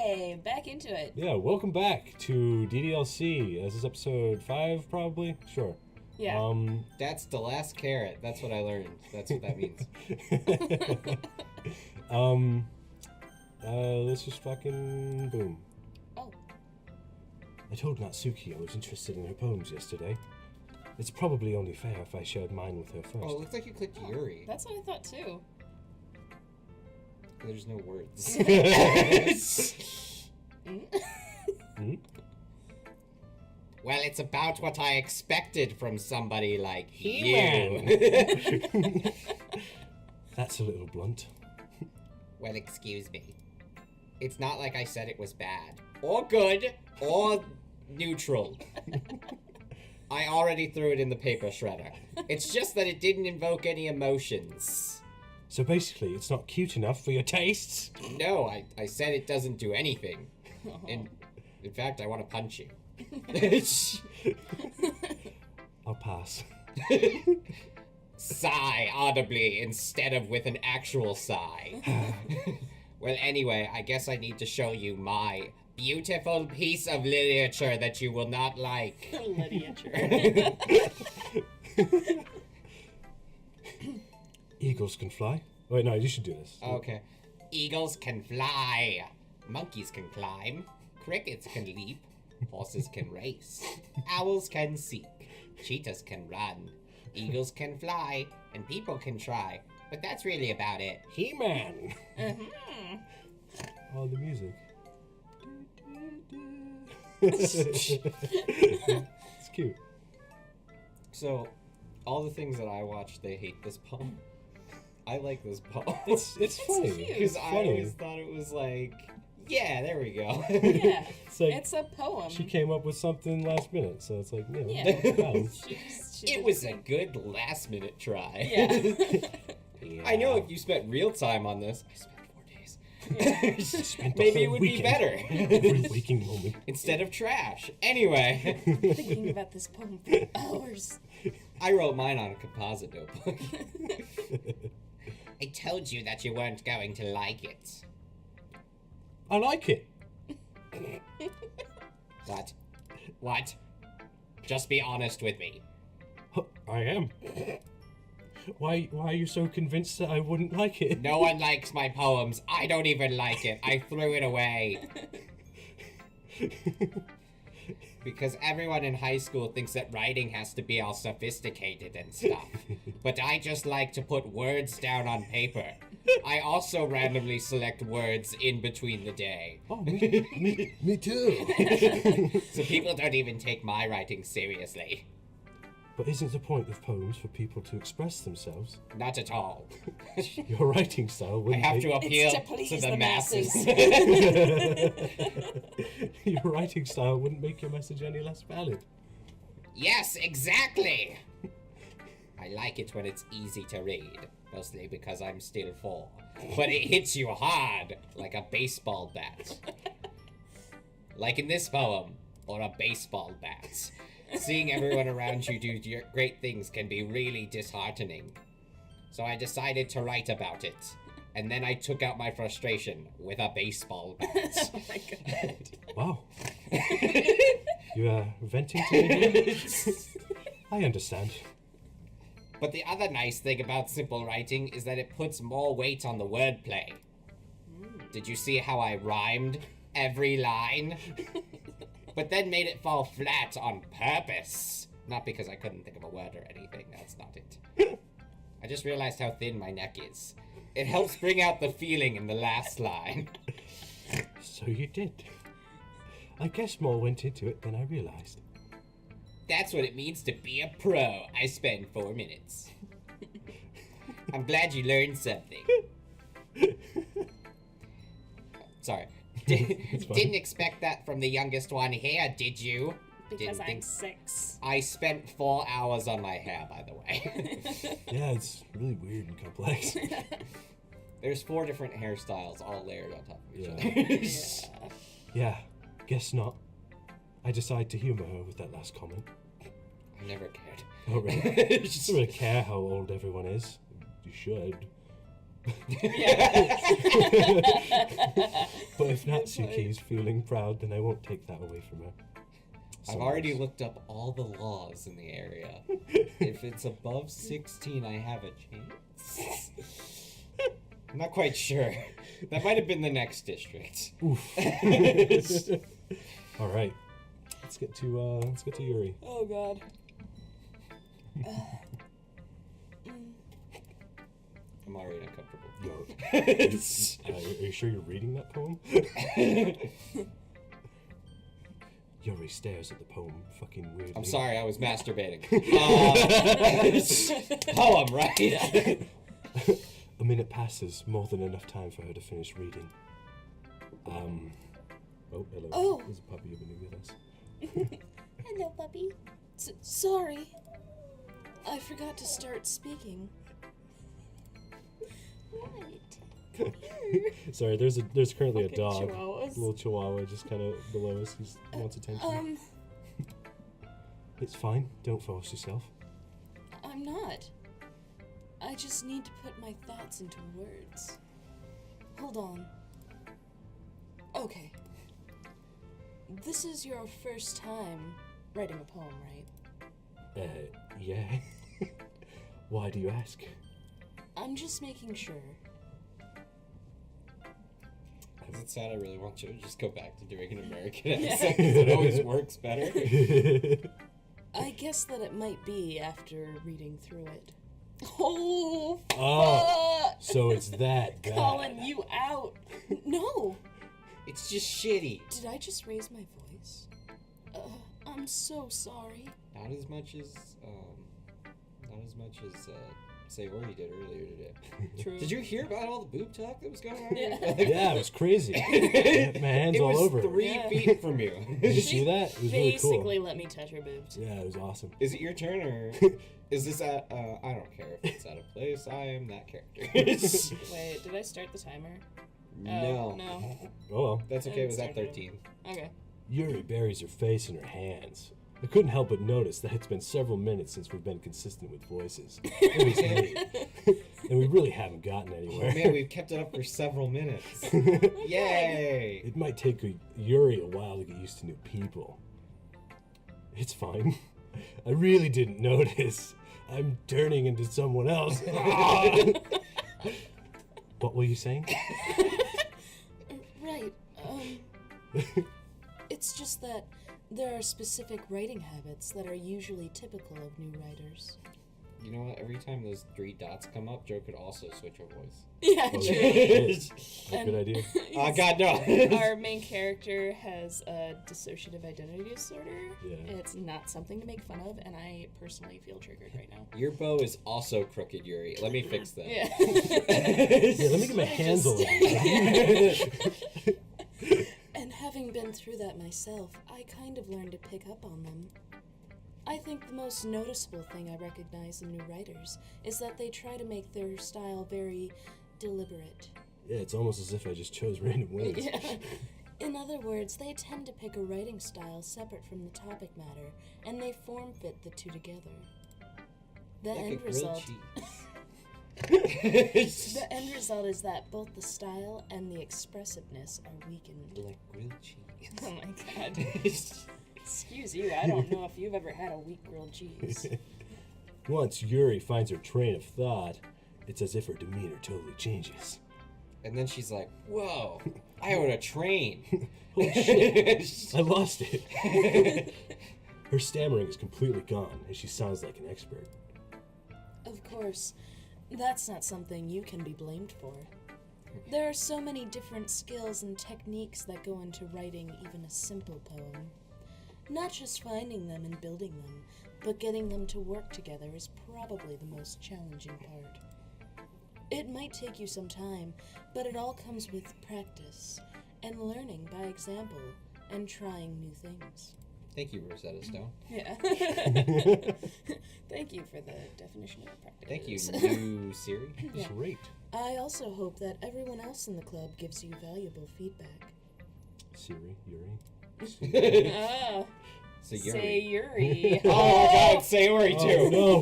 Yay! Back into it. Yeah, welcome back to DDLC. This is episode 5, probably? Sure. Yeah. That's the last carrot. That's what I learned. That's what that means. Let's just fucking boom. Oh. I told Natsuki I was interested in her poems yesterday. It's probably only fair if I shared mine with her first. Oh, it looks like you clicked Yuri. That's what I thought too. There's no words. Well, it's about what I expected from somebody like He-Man. you. That's a little blunt. Well, excuse me. It's not like I said it was bad, or good, or neutral. I already threw it in the paper shredder. It's just that it didn't invoke any emotions. So basically, it's not cute enough for your tastes? No, I said it doesn't do anything. In fact, I want to punch you. I'll pass. Sigh audibly instead of with an actual sigh. Well, anyway, I guess I need to show you my beautiful piece of literature that you will not like. Literature. Eagles can fly. Wait, no, you should do this. Okay. Eagles can fly. Monkeys can climb. Crickets can leap. Horses can race. Owls can seek. Cheetahs can run. Eagles can fly. And people can try. But that's really about it. He-Man! Mm-hmm. Oh, the music. It's cute. So, all the things that I watch, they hate this poem. I like this poem. It's funny. cute. Because It's I funny. always thought it was like, yeah, there we go. Yeah. It's like It's a poem. she came up with something last minute, so it's like, Yeah. wow. She It did was the a same. good last minute try. Yeah. Yeah. I know if you spent real time on this, I spent 4 days. Spent the Maybe it whole would weekend. be better. Every waking moment. Instead of trash. Anyway, Thinking about this poem for hours. I wrote mine on a composite notebook. I told you that you weren't going to like it. I like it. What? What? Just be honest with me. I am. Why are you so convinced that I wouldn't like it? No one likes my poems. I don't even like it. I threw it away. Because everyone in high school thinks that writing has to be all sophisticated and stuff. But I just like to put words down on paper. I also randomly select words in between the day. Oh, me too. So people don't even take my writing seriously. But isn't the point of poems for people to express themselves? Not at all. Your writing style I wouldn't have make... to appeal It's to please the the masses. Your writing style wouldn't make your message any less valid. Yes, exactly! I like it when it's easy to read, mostly because I'm still 4. But it hits you hard, like a baseball bat. Like in this poem, or a baseball bat. Seeing everyone around you do great things can be really disheartening. So I decided to write about it. And then I took out my frustration with a baseball bat. Oh my god. Wow. You are venting to me? I understand. But the other nice thing about simple writing is that it puts more weight on the wordplay. Did you see how I rhymed every line? But then made it fall flat on purpose. Not because I couldn't think of a word or anything, that's not it. I just realized how thin my neck is. It helps bring out the feeling in the last line. So you did. I guess more went into it than I realized. That's what it means to be a pro. I spend 4 minutes. I'm glad you learned something. Sorry. It's fine. Didn't expect that from the youngest one here, did you? Because Didn't I'm think- 6. I spent 4 hours on my hair, by the way. Yeah, it's really weird and complex. There's 4 different hairstyles all layered on top of each Yeah. other. Yeah, guess not. I decided to humor her with that last comment. I never cared. Oh, really? I don't really care how old everyone is. You should. But if not, Good point. Suki's feeling proud, then I won't take that away from her. I've already looked up all the laws in the area. If it's above 16, I have a chance. I'm not quite sure. That might have been the next district. Oof. All right. Let's get to Yuri. Oh God. I'm already uncomfortable. Yo, are you sure you're reading that poem? Yuri stares at the poem fucking weirdly. I'm sorry, I was masturbating. Poem, right? A minute passes, more than enough time for her to finish reading. Oh, hello. Oh. There's a puppy living with us. Hello, puppy. Sorry. I forgot to start speaking. What? Sorry, there's currently a Fucking dog, chihuahuas. a little chihuahua, just kind of below us. He wants attention. It's fine. Don't force yourself. I'm not. I just need to put my thoughts into words. Hold on. Okay. This is your first time writing a poem, right? Yeah. Why do you ask? I'm just making sure. Is it sad? I really want you to just go back to doing an American accent 'cause it always works better. I guess that it might be after reading through it. Oh, fuck! So it's that bad. Calling you out. No. It's just shitty. Did I just raise my voice? I'm so sorry. Not as much as Sayori did earlier today. True. Did you hear about all the boob talk that was going on? Yeah. Yeah, it was crazy. My hands It all was over. 3 Yeah. feet from you. Did you see that? It was really cool. Basically let me touch her boobs. Yeah, it was awesome. Is it your turn or is this at? I don't care if it's out of place. I am that character. Wait, did I start the timer? No. No. Oh well. That's okay. It was at 13. Okay. Yuri buries her face in her hands. I couldn't help but notice that it's been several minutes since we've been consistent with voices. At least me. And we really haven't gotten anywhere. Oh man, we've kept it up for several minutes. Yay! It might take Yuri a while to get used to new people. It's fine. I really didn't notice. I'm turning into someone else. What were you saying? Right. It's just that there are specific writing habits that are usually typical of new writers. You know what? Every time those 3 dots come up, Joe could also switch her voice. Yeah, Oh, true. shit. A good idea. God, no. Our main character has a dissociative identity disorder. Yeah. It's not something to make fun of, and I personally feel triggered right now. Your bow is also crooked, Yuri. Let me fix that. Yeah. Yeah, let me get my hands all over it. And having been through that myself, I kind of learned to pick up on them. I think the most noticeable thing I recognize in new writers is that they try to make their style very deliberate. Yeah, it's almost as if I just chose random words. Yeah. In other words, they tend to pick a writing style separate from the topic matter, and they form fit the two together. The Like a end grilled result. cheese. The end result is that both the style and the expressiveness are weakened. Like grilled cheese. Oh my god. Excuse you, I don't know if you've ever had a weak grilled cheese. Once Yuri finds her train of thought, it's as if her demeanor totally changes. And then she's like, whoa, I own a train. Holy shit, I lost it. Her stammering is completely gone, and she sounds like an expert. Of course, that's not something you can be blamed for. There are so many different skills and techniques that go into writing even a simple poem. Not just finding them and building them, but getting them to work together is probably the most challenging part. It might take you some time, but it all comes with practice and learning by example and trying new things. Thank you, Rosetta Stone. Yeah. Thank you for the definition of practice. Thank you, new Siri. Yeah. Great. I also hope that everyone else in the club gives you valuable feedback. Siri, Yuri. Ah, So Yuri. say Yuri. Oh my god, it's Sayori too. Oh, no.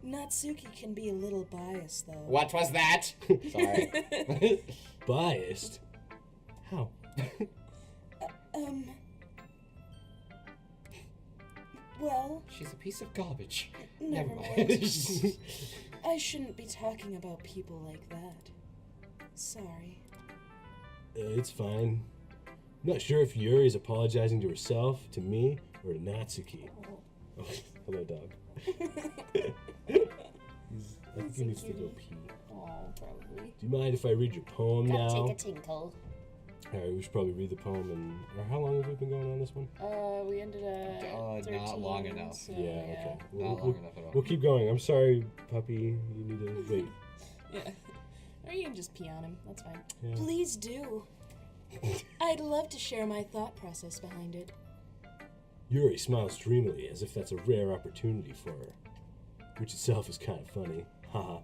Natsuki can be a little biased, though. What was that? Sorry. Biased? How? Well, She's a piece of garbage. never mind. I shouldn't be talking about people like that. Sorry. It's fine. Not sure if Yuri's apologizing to herself, to me, or to Natsuki. Oh, hello, dog. I think he needs to go pee. Oh, probably. Do you mind if I read your poem now? Take a tinkle. Alright, we should probably read the poem. Or how long have we been going on this one? We ended at 13, not long enough. so, Okay. Not long enough at all. We'll keep going. I'm sorry, puppy. You need to wait. Yeah. Or you can just pee on him. That's fine. Yeah. Please do. I'd love to share my thought process behind it. Yuri smiles dreamily, as if that's a rare opportunity for her. Which itself is kind of funny. Haha.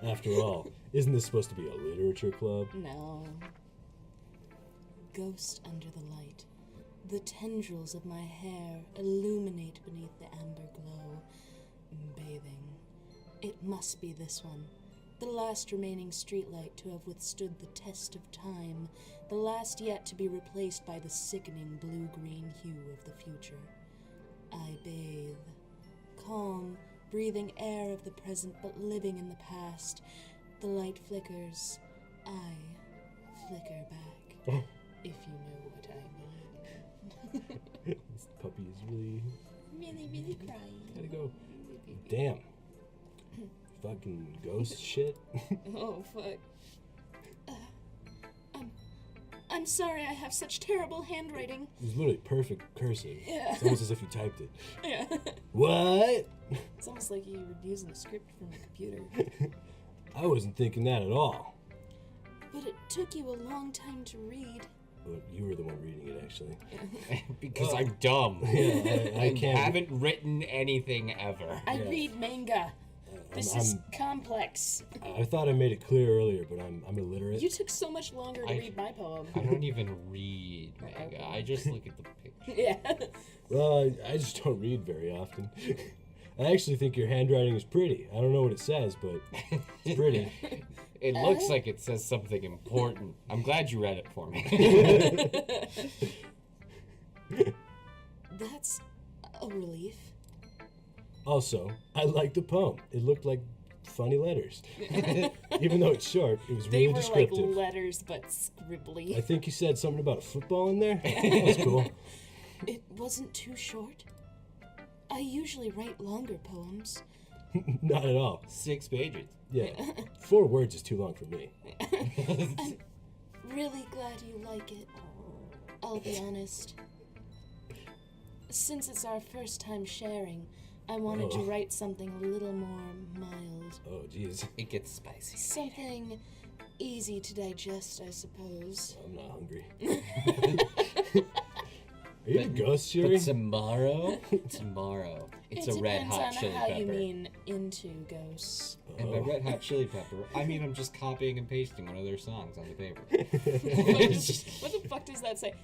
After all, isn't this supposed to be a literature club? No. Ghost under the light. The tendrils of my hair illuminate beneath the amber glow. Bathing. It must be this one. The last remaining streetlight to have withstood the test of time. The last yet to be replaced by the sickening blue-green hue of the future. I bathe. Calm, breathing air of the present but living in the past. The light flickers. I flicker back. If you know what I mean. This puppy is really... Really crying. Gotta go. Damn. Fucking ghost shit. Oh, fuck. I'm sorry I have such terrible handwriting. It was literally perfect cursive. Yeah. It's almost as if you typed it. Yeah. What? It's almost like you were using a script from a computer. I wasn't thinking that at all. But it took you a long time to read. But you were the one reading it, actually. Because I'm dumb. Yeah, I can't. haven't written anything ever. I read manga. This is complex. I thought I made it clear earlier, but I'm illiterate. You took so much longer to read my poem. I don't even read manga. I just look at the picture. Yeah. Well, I just don't read very often. I actually think your handwriting is pretty. I don't know what it says, but it's pretty. It looks like it says something important. I'm glad you read it for me. That's a relief. Also, I liked the poem. It looked like funny letters. Even though it's short, it was They really were descriptive. like letters, but scribbly. I think you said something about a football in there. That was cool. It wasn't too short. I usually write longer poems. Not at all. 6 pages. Yeah, 4 words is too long for me. I'm really glad you like it. I'll be honest. Since it's our first time sharing, I wanted to write something a little more mild. Oh, jeez. It gets spicy. Something easy to digest, I suppose. I'm not hungry. Are you a ghost, Yuri? But tomorrow, it's a red hot chili It depends on how pepper. you mean into ghosts. And by red hot chili pepper, I mean I'm just copying and pasting one of their songs on the paper. What the fuck does that say?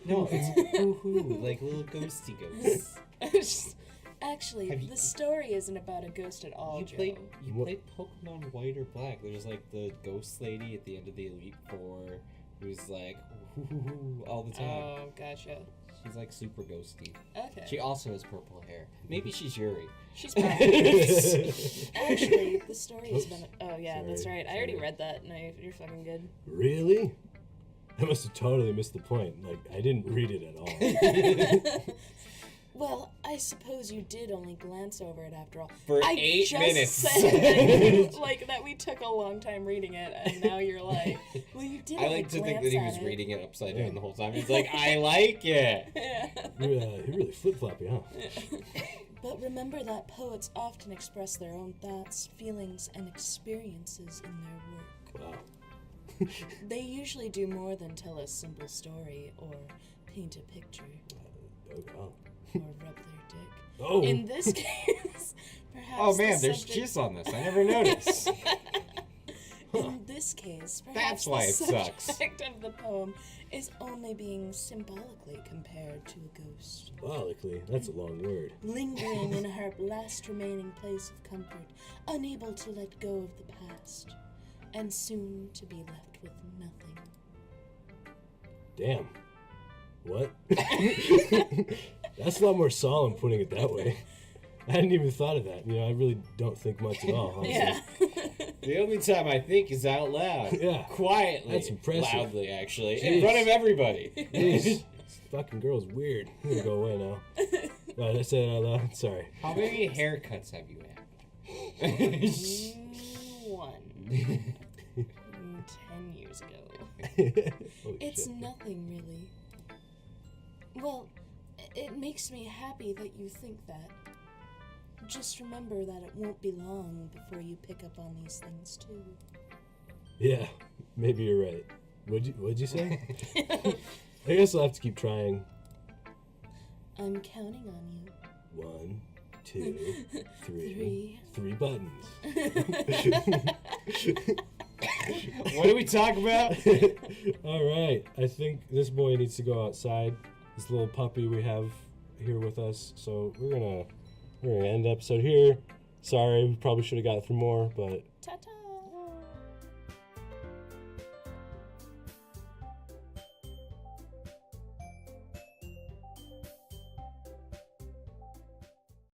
No, it's hoo-hoo, like little ghosty ghosts. Actually, Have you- the story isn't about a ghost at all, You Joe. played Pokemon White or Black. There's like the ghost lady at the end of the Elite Four who's like hoo-hoo-hoo all the time. Oh, gotcha. She's like super ghosty. Okay. She also has purple hair. Maybe she's Yuri. She's probably... Actually, the story has been... Oh, yeah, Sorry, that's right. I already sorry. read that. No, you're fucking good. Really? I must have totally missed the point. Like, I didn't read it at all. Well, I suppose you did only glance over it after all. For I 8 just minutes. Said, like, that we took a long time reading it, and now you're like, well, you did I only like to think glance that he at was it. reading it upside down the whole time. He's like, I like it. You're really flip-floppy, huh? But remember that poets often express their own thoughts, feelings, and experiences in their work. Wow. They usually do more than tell a simple story or paint a picture Oh, wow. or rub their dick. Oh. In this case, perhaps Oh man, the there's subject... jizz on this. I never noticed. In this case, perhaps That's why the it sucks. subject of the poem is only being symbolically compared to a ghost, Symbolically, that's a long word. lingering in her last remaining place of comfort, unable to let go of the past, and soon to be left with nothing. Damn. What? That's a lot more solemn putting it that way. I hadn't even thought of that. I really don't think much at all, honestly. Yeah. The only time I think is out loud. Yeah. Quietly. That's impressive. Loudly, actually. Jeez. In front of everybody. Jeez. This fucking girl's weird. I'm gonna go away now. Right, I said it out loud. Sorry. How many haircuts have you had? One. 10 years ago. Holy It's shit. nothing, really. Well, it makes me happy that you think that. Just remember that it won't be long before you pick up on these things, too. Yeah, maybe you're right. What'd you say? I guess I'll have to keep trying. I'm counting on you. 1, 2, 3. 3 Three. buttons. What do we talk about? All right. I think this boy needs to go outside. This little puppy we have here with us. So we're gonna end the episode here. Sorry, we probably should have got through more, but Ta-ta!